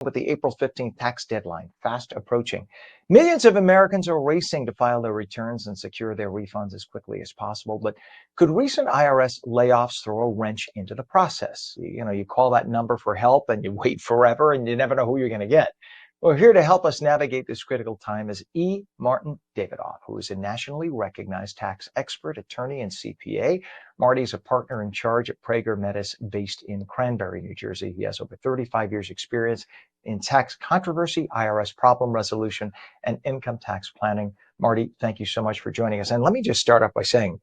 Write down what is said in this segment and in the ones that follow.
with the April 15th tax deadline fast approaching. Millions of Americans are racing to file their returns and secure their refunds as quickly as possible. But could recent IRS layoffs throw a wrench into the process? You call that number for help and you wait forever and you never know who you're going to get. Well, here to help us navigate this critical time is E. Martin Davidoff, who is a nationally recognized tax expert, attorney, and CPA. Marty is a partner in charge at Prager Metis based in Cranberry, New Jersey. He has over 35 years experience in tax controversy, IRS problem resolution, and income tax planning. Marty, thank you so much for joining us. And let me just start off by saying,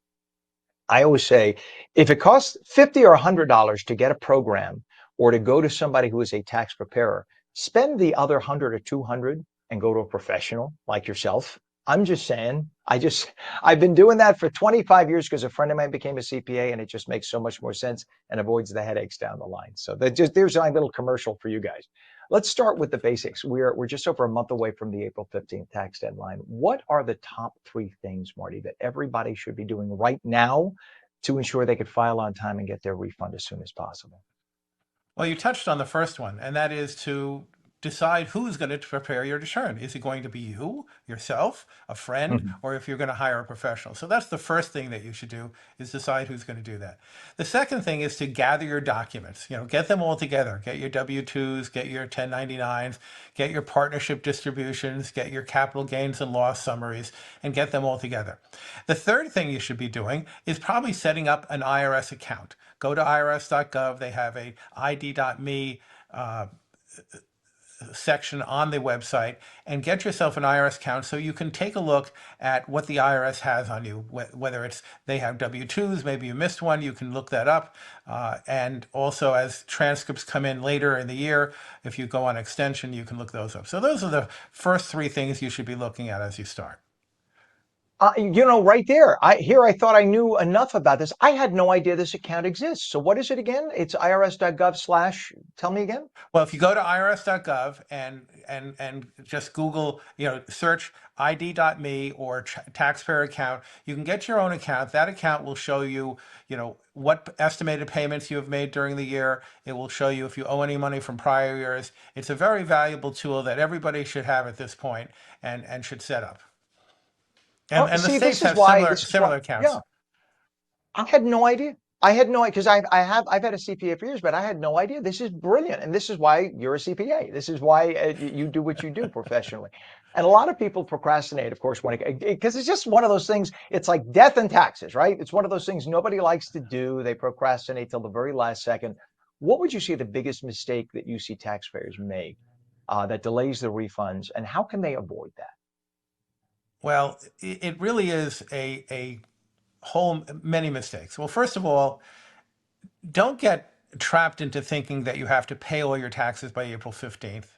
I always say, if it costs $50 or $100 to get a program or to go to somebody who is a tax preparer, spend the other 100 or 200 and go to a professional like yourself. I'm just saying, I've been doing that for 25 years because a friend of mine became a CPA, and it just makes so much more sense and avoids the headaches down the line. So there's my little commercial for you guys. Let's start with the basics. We're just over a month away from the April 15th tax deadline. What are the top 3 things, Marty, that everybody should be doing right now to ensure they could file on time and get their refund as soon as possible? Well, you touched on the first one, and that is to decide who's going to prepare your return. Is it going to be you, yourself, a friend, Mhm. or if you're going to hire a professional? So that's the first thing that you should do, is decide who's going to do that. The second thing is to gather your documents. Get them all together. Get your W-2s, get your 1099s, get your partnership distributions, get your capital gains and loss summaries, and get them all together. The third thing you should be doing is probably setting up an IRS account. Go to irs.gov. They have a id.me section on the website, and get yourself an IRS account so you can take a look at what the IRS has on you, whether it's they have W-2s, maybe you missed one, you can look that up. And also, as transcripts come in later in the year, if you go on extension, you can look those up. So those are the first 3 things you should be looking at as you start. Right there. I thought I knew enough about this. I had no idea this account exists. So what is it again? It's irs.gov/ tell me again. Well, if you go to irs.gov and just Google, search id.me or taxpayer account, you can get your own account. That account will show you, what estimated payments you have made during the year. It will show you if you owe any money from prior years. It's a very valuable tool that everybody should have at this point and should set up. Oh, And the see, states this is have why, similar accounts. yeah, I had no idea. I had no idea because I've had a CPA for years, but I had no idea. This is brilliant, and this is why you're a CPA. This is why you do what you do professionally. And a lot of people procrastinate, of course, because it's just one of those things. It's like death and taxes, right? It's one of those things nobody likes to do. They procrastinate till the very last second. What would you say the biggest mistake that you see taxpayers make that delays the refunds, and how can they avoid that? Well, it really is a whole many mistakes. Well, first of all, don't get trapped into thinking that you have to pay all your taxes by April 15th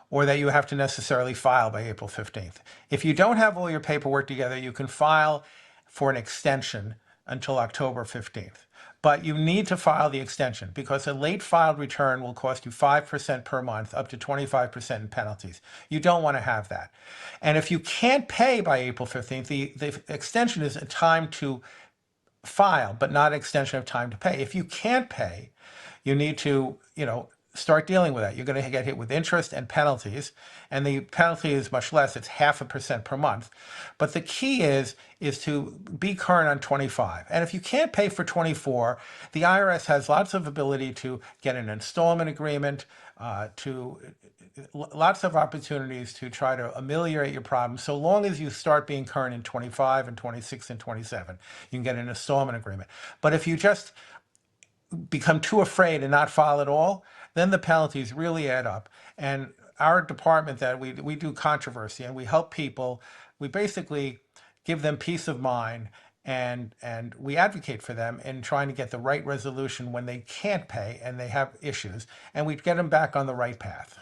or that you have to necessarily file by April 15th. If you don't have all your paperwork together, you can file for an extension until October 15th. But you need to file the extension because a late filed return will cost you 5% per month, up to 25% in penalties. You don't want to have that. And if you can't pay by April 15th, the extension is a time to file, but not an extension of time to pay. If you can't pay, you need to, start dealing with that. You're going to get hit with interest and penalties, and the penalty is much less. It's 0.5% per month. But the key is to be current on 25. And if you can't pay for 24, the IRS has lots of ability to get an installment agreement, lots of opportunities to try to ameliorate your problem. So long as you start being current in 25 and 26 and 27, you can get an installment agreement. But if you just become too afraid and not file at all, then the penalties really add up. And our department that we do controversy and we help people, we basically give them peace of mind and we advocate for them in trying to get the right resolution when they can't pay and they have issues, and we get them back on the right path.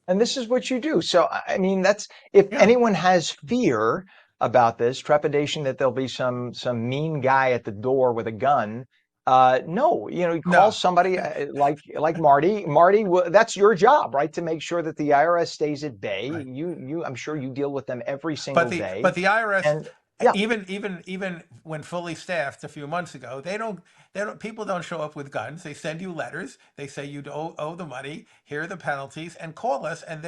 And this is what you do. So, I mean, that's if Yeah. anyone has fear about this, trepidation that there'll be some mean guy at the door with a gun. No, you call No. somebody like Marty. Marty, that's your job, right? To make sure that the IRS stays at bay. Right. I'm sure you deal with them every But single the day. but the IRS And Yeah, even when fully staffed a few months ago, people don't show up with guns. They send you letters. They say you owe the money. Here are the penalties, and call us. And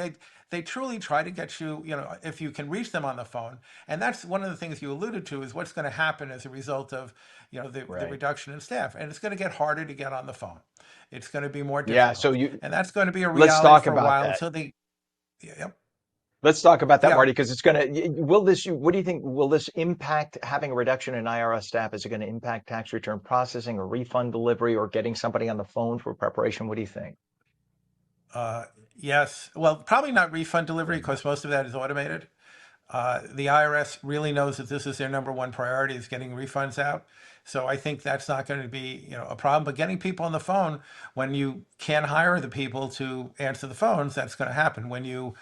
they truly try to get you, if you can reach them on the phone. And that's one of the things you alluded to, is what's going to happen as a result of, the right. reduction in staff. And it's going to get harder to get on the phone. It's going to be more Yeah. So difficult. And that's going to be a let's reality talk for a about while that. until they, yep, Let's talk about that, yeah. Marty, because it's going to, will this, what do you think, will this impact having a reduction in IRS staff? Is it going to impact tax return processing or refund delivery or getting somebody on the phone for preparation? What do you think? Uh, yes. Well, probably not refund delivery because most of that is automated. The IRS really knows that this is their number one priority, is getting refunds out. So I think that's not going to be, a problem. But getting people on the phone, when you can't hire the people to answer the phones, that's going to happen. When you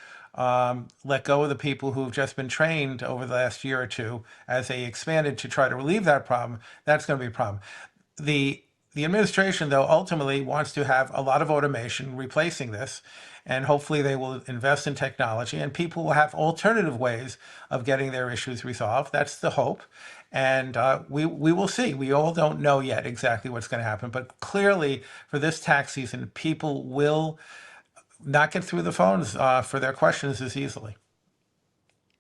let go of the people who've just been trained over the last year or two, as they expanded to try to relieve that problem, that's going to be a problem. The the administration, though, ultimately wants to have a lot of automation replacing this, and hopefully they will invest in technology, and people will have alternative ways of getting their issues resolved. That's the hope, and we will see. We all don't know yet exactly what's going to happen, but clearly for this tax season, people will not get through the phones for their questions as easily.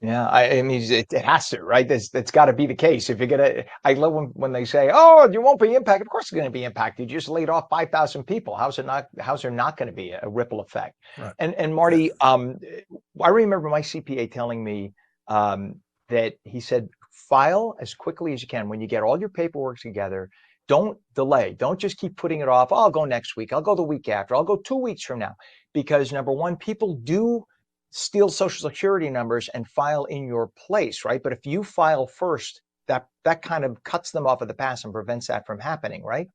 Yeah, I mean, it has to, right? That's got to be the case. If you're gonna, I love when they say, "Oh, you won't be impacted." Of course, it's going to be impacted. You just laid off 5,000 people. How's it not? How's there not going to be a ripple effect? Right. And Uh, Marty, I remember my CPA telling me that he said, file as quickly as you can when you get all your paperwork together. Don't delay. Don't just keep putting it off. Oh, I'll go next week. I'll go the week after. I'll go 2 weeks from now. Because number one, people do steal social security numbers and file in your place, right? But if you file first, that kind of cuts them off of the pass and prevents that from happening, right?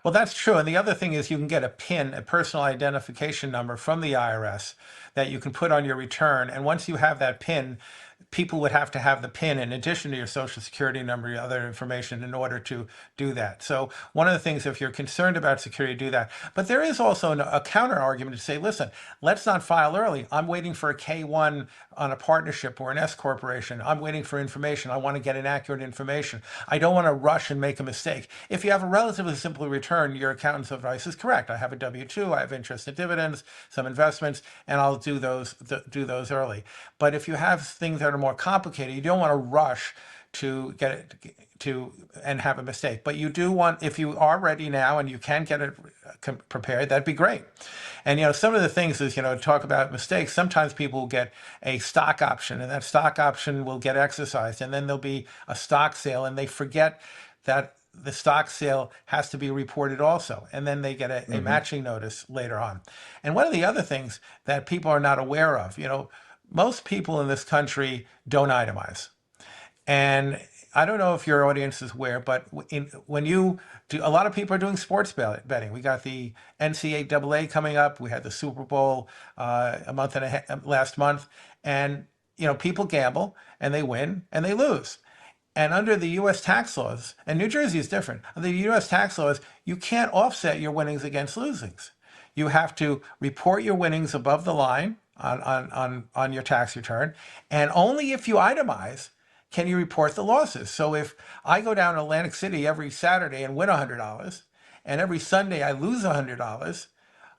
Well, that's true. And the other thing is you can get a PIN, a personal identification number from the IRS that you can put on your return. And once you have that PIN, people would have to have the PIN in addition to your social security number, your other information in order to do that. So one of the things, if you're concerned about security, do that. But there is also a counter argument to say, listen, let's not file early. I'm waiting for a K-1 on a partnership or an S corporation. I'm waiting for information. I want to get inaccurate information. I don't want to rush and make a mistake. If you have a relatively simple return, your accountant's advice is correct. I have a W-2, I have interest and dividends, some investments, and I'll do those early. But if you have things that are more complicated, you don't want to rush to get it to and have a mistake. But you do want, if you are ready now and you can get it prepared, that'd be great. And some of the things is, talk about mistakes. Sometimes people will get a stock option, and that stock option will get exercised, and then there'll be a stock sale, and they forget that the stock sale has to be reported also. And then they get a Hmm. matching notice later on. And one of the other things that people are not aware of, most people in this country don't itemize. And I don't know if your audience is aware, but when you do, a lot of people are doing sports betting. We got the NCAA coming up. We had the Super Bowl a month and a half last month, and people gamble and they win and they lose. And under the U.S. tax laws, and New Jersey is different. Under the U.S. tax laws, you can't offset your winnings against losings. You have to report your winnings above the line on your tax return, and only if you itemize can you report the losses. So if I go down to Atlantic City every Saturday and win $100, and every Sunday I lose $100,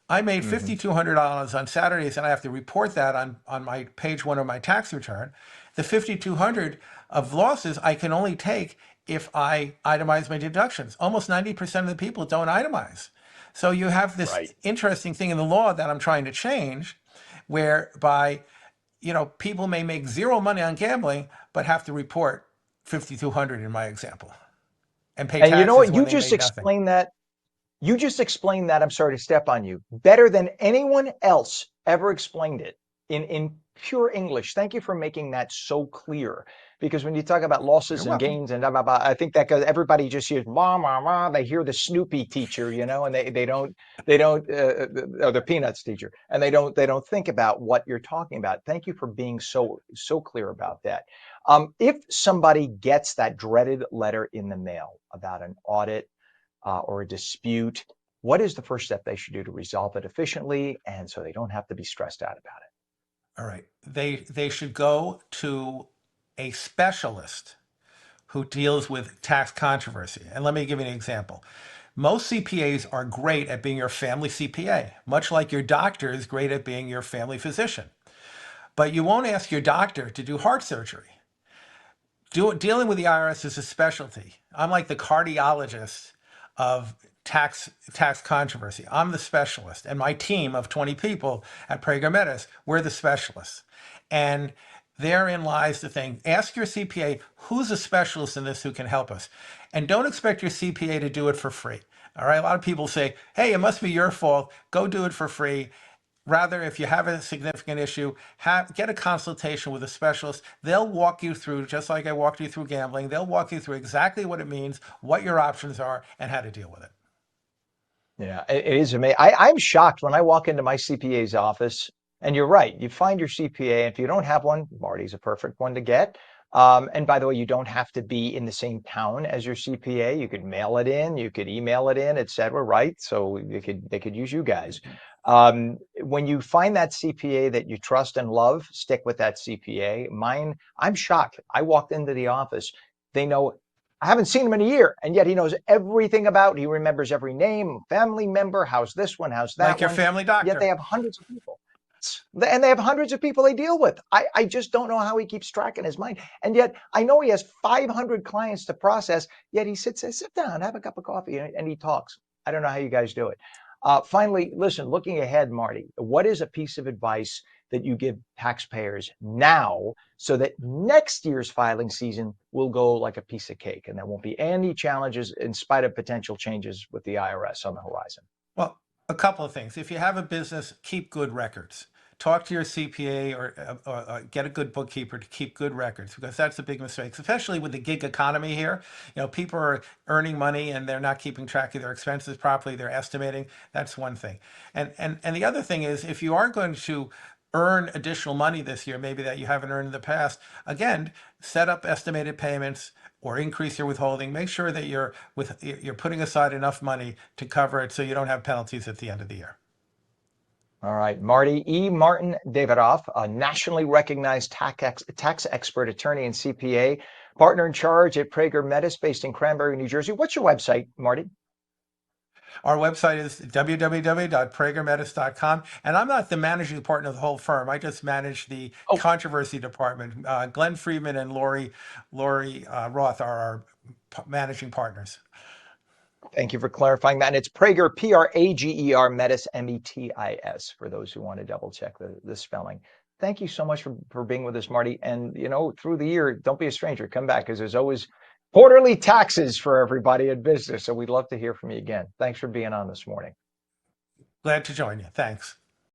I made Hmm. $5,200 on Saturdays, and I have to report that on my page one of my tax return. The 5,200 of losses I can only take if I itemize my deductions. Almost 90% of the people don't itemize. So you have this Right. interesting thing in the law that I'm trying to change, whereby people may make zero money on gambling, but have to report 5,200 in my example, and pay And you know taxes what? when they made nothing. You just explained that. I'm sorry to step on you. Better than anyone else ever explained it in pure English. Thank you for making that so clear. Because when you talk about You're losses and welcome. gains and blah, blah, blah, I think that everybody just hears blah, blah, blah. They hear the Snoopy teacher, and they don't or the Peanuts teacher, and they don't think about what you're talking about. Thank you for being so clear about that. If somebody gets that dreaded letter in the mail about an audit or a dispute, what is the first step they should do to resolve it efficiently and so they don't have to be stressed out about it? All right. They should go to a specialist who deals with tax controversy. And let me give you an example. Most CPAs are great at being your family CPA, much like your doctor is great at being your family physician. But you won't ask your doctor to do heart surgery. Dealing with the IRS is a specialty. I'm like the cardiologist of tax controversy. I'm the specialist, and my team of 20 people at Prager Metis, we're the specialists. And therein lies the thing. Ask your CPA who's a specialist in this who can help us, and don't expect your CPA to do it for free. All right. A lot of people say, "Hey, it must be your fault. Go do it for free." Rather, if you have a significant issue, get a consultation with a specialist. They'll walk you through, just like I walked you through gambling, they'll walk you through exactly what it means, what your options are, and how to deal with it. Yeah, it is amazing. I'm shocked when I walk into my CPA's office, and you're right. You find your CPA. If you don't have one, Marty's a perfect one to get. And by the way, you don't have to be in the same town as your CPA. You could mail it in, you could email it in, et cetera, right? So they could use you guys. When you find that CPA that you trust and love, stick with that CPA. Mine, I'm shocked. I walked into the office. They know I haven't seen him in a year, and yet he knows everything about. He remembers every name, family member. How's this one? How's that Like your one? family Yet they doctor. have hundreds of people, and they have hundreds of people they deal with. I just don't know how he keeps track in his mind. And yet I know he has 500 clients to process. Yet he says, "Sit down, have a cup of coffee," and he talks. I don't know how you guys do it. Finally, listen. Looking ahead, Marty, what is a piece of advice that you give taxpayers now so that next year's filing season will go like a piece of cake and there won't be any challenges in spite of potential changes with the IRS on the horizon? Well, a couple of things. If you have a business, keep good records. Talk to your CPA or get a good bookkeeper to keep good records because that's a big mistake, especially with the gig economy here. People are earning money and they're not keeping track of their expenses properly. They're estimating. That's one thing. And the other thing is if you are going to earn additional money this year, maybe that you haven't earned in the past, again, set up estimated payments or increase your withholding. Make sure that you're putting aside enough money to cover it so you don't have penalties at the end of the year. All right, Marty E. Martin Davidoff, a nationally recognized tax expert, attorney, and CPA, partner in charge at Prager Metis, based in Cranbury, New Jersey. What's your website, Marty? Our website is www.pragermetis.com. And I'm not the managing partner of the whole firm. I just manage the Oh, controversy department. Glenn Friedman and Lori Roth are our managing partners. thank you for clarifying that. And it's Prager, Prager, Metis, Metis, for those who want to double check the spelling. Thank you so much for being with us, Marty. And, through the year, don't be a stranger. Come back because there's always quarterly taxes for everybody in business. So we'd love to hear from you again. Thanks for being on this morning. Glad to join you. Thanks.